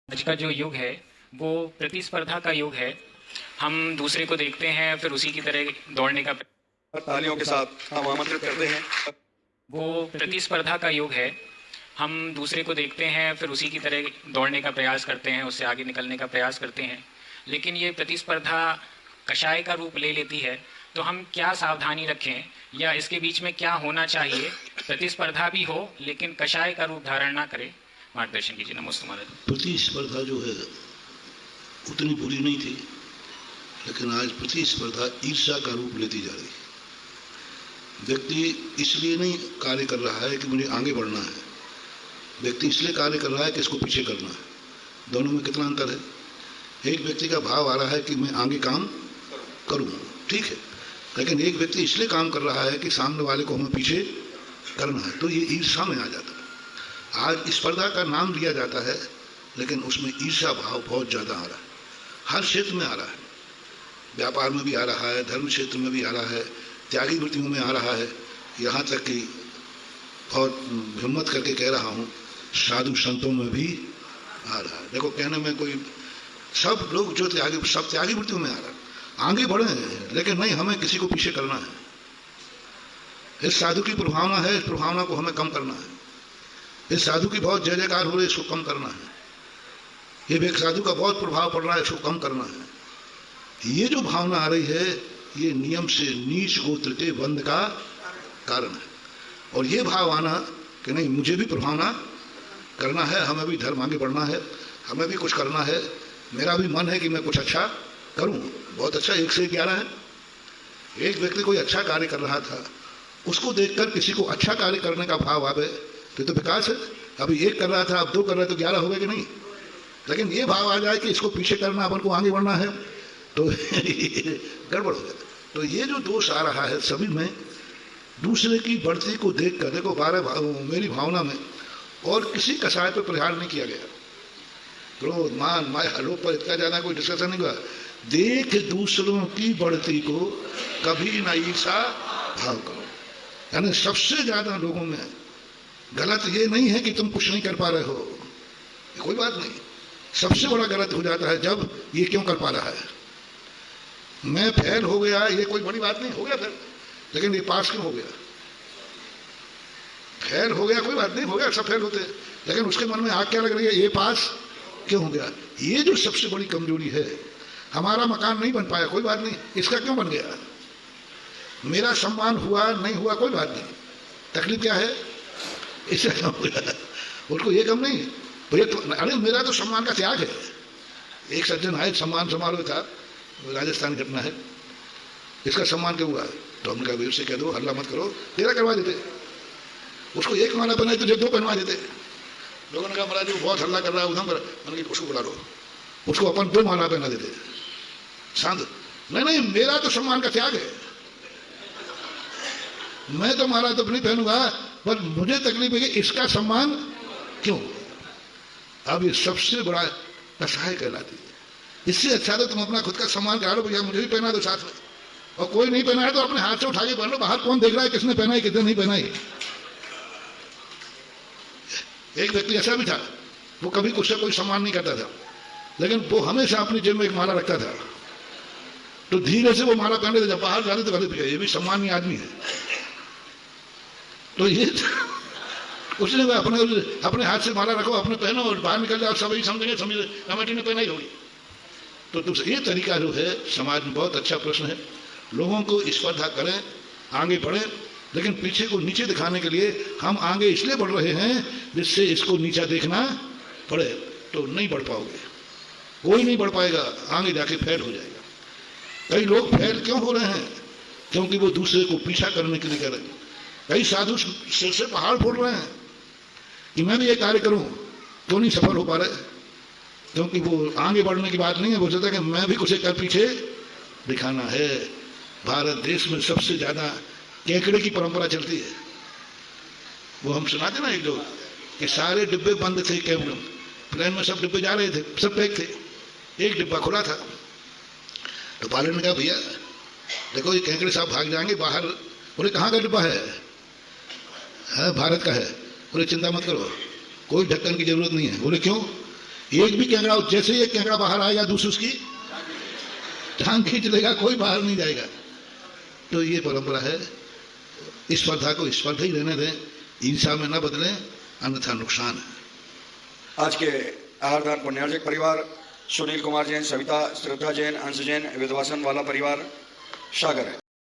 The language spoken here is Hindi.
आज का जो युग है वो प्रतिस्पर्धा का युग है। हम दूसरे को देखते हैं फिर उसी की तरह दौड़ने का तालियों के साथ हम आमंत्रित करते हैं। वो प्रतिस्पर्धा का युग है। हम दूसरे को देखते हैं फिर उसी की तरह दौड़ने का प्रयास करते हैं, उससे आगे निकलने का प्रयास करते हैं। लेकिन ये प्रतिस्पर्धा कषाय का रूप ले लेती है, तो हम क्या सावधानी रखें या इसके बीच में क्या होना चाहिए? प्रतिस्पर्धा भी हो लेकिन कषाय का रूप धारण ना करे। मार्गदर्शन कीजिए। नमस्ते महाराज। प्रतिस्पर्धा जो है उतनी बुरी नहीं थी, लेकिन आज प्रतिस्पर्धा ईर्ष्या का रूप लेती जा रही है। व्यक्ति इसलिए नहीं कार्य कर रहा है कि मुझे आगे बढ़ना है, व्यक्ति इसलिए कार्य कर रहा है कि इसको पीछे करना है। दोनों में कितना अंतर है? एक व्यक्ति का भाव आ रहा है कि मैं आगे काम करूं, ठीक है, लेकिन एक व्यक्ति इसलिए काम कर रहा है कि सामने वाले को हमें पीछे करना है, तो ये ईर्ष्या में आ जाता है। आज स्पर्धा का नाम लिया जाता है, लेकिन उसमें ईर्ष्या भाव बहुत ज़्यादा आ रहा है। हर क्षेत्र में आ रहा है, व्यापार में भी आ रहा है, धर्म क्षेत्र में भी आ रहा है, त्यागी वृत्तियों में आ रहा है, यहाँ तक कि बहुत हिम्मत करके कह रहा हूँ साधु संतों में भी आ रहा है। देखो, कहने में कोई, सब लोग जो त्यागी, सब त्यागी वृत्तियों में आ रहा है, आगे बढ़े हैं, लेकिन नहीं, हमें किसी को पीछे करना है। इस साधु की प्रभावना है, इस प्रभावना को हमें कम करना है। इस साधु की बहुत जय जयकार हो रही है, इसको कम करना है। ये साधु का बहुत प्रभाव पड़ रहा है, इसको कम करना है। ये जो भावना आ रही है, ये नियम से नीच गोत्र के बंध का कारण है। और ये भाव आना कि नहीं, मुझे भी प्रभावना करना है, हमें भी धर्म आगे बढ़ना है, हमें भी कुछ करना है, मेरा भी मन है कि मैं कुछ अच्छा करूं। बहुत अच्छा, 1 से 11 है। एक व्यक्ति कोई अच्छा कार्य कर रहा था, उसको देखकर किसी को अच्छा कार्य करने का भाव आवे तो विकास है। अभी 1 कर रहा था, अब 2 कर रहा है, तो 11 हो गए कि नहीं? लेकिन ये भाव आ जाए कि इसको पीछे करना, अपन को आगे बढ़ना है, तो गड़बड़ हो जाता। तो ये जो दोष आ रहा है सभी में, दूसरे की बढ़ती को देख कर, देखो 12 मेरी भावना में और किसी कसाय पर प्रहार नहीं किया गया। क्रोध, मान, माया, लोभ पर इतना ज्यादा कोई डिस्कशन नहीं हुआ। देख दूसरों की बढ़ती को कभी ना ईर्षा भाव करो। यानी सबसे ज्यादा लोगों में गलत ये नहीं है कि तुम कुछ नहीं कर पा रहे हो, कोई बात नहीं। सबसे बड़ा गलत हो जाता है जब ये क्यों कर पा रहा है, मैं फेल हो गया, ये कोई बड़ी बात नहीं, हो गया फेल, लेकिन ये पास क्यों हो गया? फेल हो गया कोई बात नहीं, हो गया, सब फेल होते हैं, लेकिन उसके मन में आग क्या लग रही है, ये पास क्यों हो गया? ये जो सबसे बड़ी कमजोरी है। हमारा मकान नहीं बन पाया, कोई बात नहीं, इसका क्यों बन गया? मेरा सम्मान हुआ नहीं हुआ, कोई बात नहीं, तकलीफ क्या है, इससे कम हो गया। उसको ये कम नहीं भैया, तो अरे मेरा तो सम्मान का त्याग है। एक सज्जन आए, सम्मान समारोह था, राजस्थान घटना है, इसका सम्मान क्यों हुआ? तो हमने कहा वीर से कह दो, हल्ला मत करो, तेरा करवा देते। उसको 1 माला पहनाई, तुझे 2 पहनवा देते। लोगों ने कहा महाराज वो बहुत हल्ला कर रहा है उधम पर, मैंने कहा उसको बुला लो, उसको अपन 2 माला पहना देते। शांत, नहीं नहीं, मेरा तो सम्मान का त्याग है, मैं तो माला तो नहीं पहनूंगा, पर मुझे तकलीफ है कि इसका सम्मान क्यों? अब ये सबसे बड़ा कसाय कहलाती है। इससे अच्छा तो तुम अपना खुद का सम्मान करा लो, भैया मुझे भी पहना दो साथ में, और कोई नहीं पहना है तो अपने हाथ से उठा के पहन लो, बाहर कौन देख रहा है किसने पहना है किसने नहीं पहना है। एक व्यक्ति ऐसा भी था, वो कभी कुछ से कोई सम्मान नहीं करता था, लेकिन वो हमेशा अपनी जेब में एक माला रखता था, तो धीरे से वो माला पहनते थे, जब बाहर जाते तो कहते ये भी सम्मानीय आदमी है। तो ये उसने अपने हाथ से माला रखो, अपने पहनो और बाहर निकल जाओ, सब ही समझेंगे, समझे कमेटी ने पहना ही होगी। तो ये तरीका जो है समाज में बहुत अच्छा प्रश्न है। लोगों को स्पर्धा करें, आगे बढ़े, लेकिन पीछे को नीचे दिखाने के लिए हम आगे इसलिए बढ़ रहे हैं जिससे इसको नीचा देखना पड़े, तो नहीं बढ़ पाओगे, कोई नहीं बढ़ पाएगा, आगे जाके फेल हो जाएगा। कई लोग फेल क्यों हो रहे हैं? क्योंकि वो दूसरे को पीछा करने के लिए कर रहे हैं। कई साधु सिर से पहाड़ फोड़ रहे हैं कि मैं भी ये कार्य करूं, क्यों नहीं सफल हो पा रहे? क्योंकि वो आगे बढ़ने की बात नहीं है, वो सोचता है कि मैं भी कुछ कर पीछे दिखाना है। भारत देश में सबसे ज्यादा केकड़े की परंपरा चलती है। वो हम सुनाते ना एक लोग कि सारे डिब्बे बंद थे, प्लेन में सब डिब्बे जा रहे थे, सब पैक थे, एक डिब्बा खुला था। तो पायलट ने कहा भैया देखो ये केकड़े साहब भाग जाएंगे बाहर। बोले कहाँ का डिब्बा है? भारत का है। बोले चिंता मत करो, कोई ढक्कन की जरूरत नहीं है। बोले क्यों? एक भी केंकड़ा, जैसे ही एक केंकड़ा बाहर आएगा दूसरी उसकी टांग खींच लेगा, कोई बाहर नहीं जाएगा। तो ये परंपरा है। स्पर्धा को स्पर्धा ही रहने दें, ईर्षा में न बदलें, अन्यथा नुकसान है। आज के आहारदान पुण्यार्जक परिवार सुनील कुमार जैन, सविता श्रद्धा जैन, अंश जैन, विधवासन वाला परिवार सागर है।